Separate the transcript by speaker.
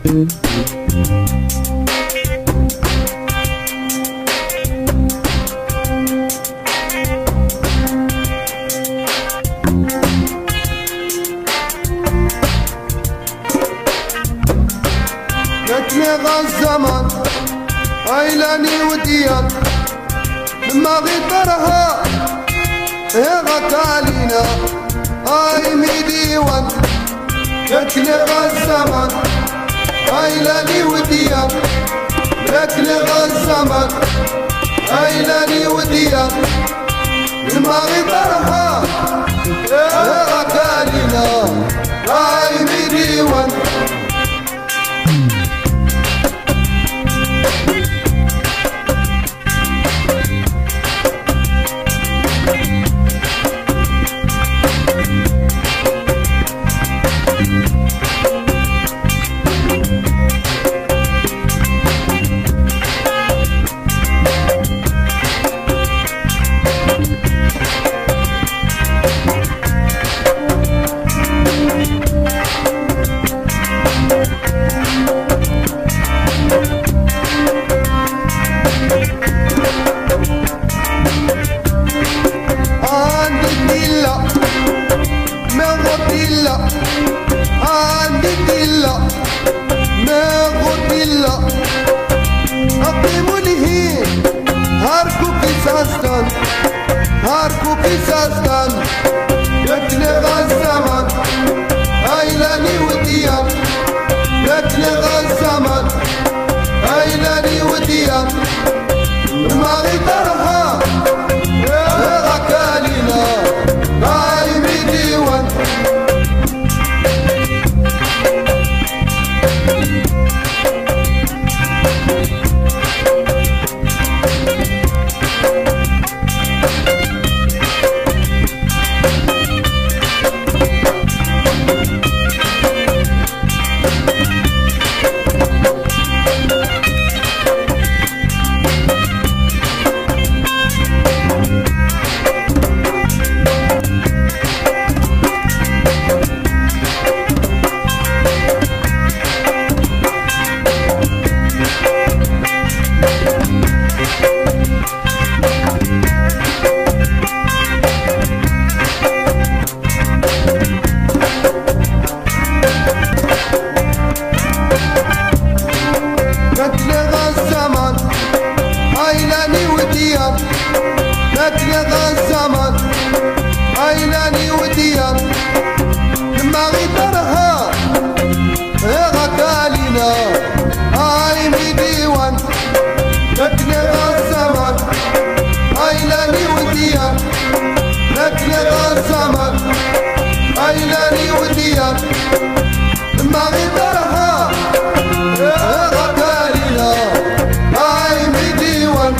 Speaker 1: نتلغى الزمان عيلاني وديان لما غيطرها يا غتالينا اي ميديوان. نتلغى الزمان عيلاني وديان نتلغى الزمان عيلاني وديان لما غيطرها يا غتالينا اي ميديوان. هاركو كيساستان نتلغى الزمان عيلاني وديان نتلغى الزمان عيلاني وديان ما غيطرها يا غكالينا عايمي ديوان. نتلغى الزمان عيلاني وديان نتلغى الزمان عيلاني وديان لما غيطرها يا غكالينا عايمي ديوان. نتلغى الزمان عيلاني وديان نتلغى الزمان عيلاني وديان لما غيطرها يا غكالينا عايمي ديوان.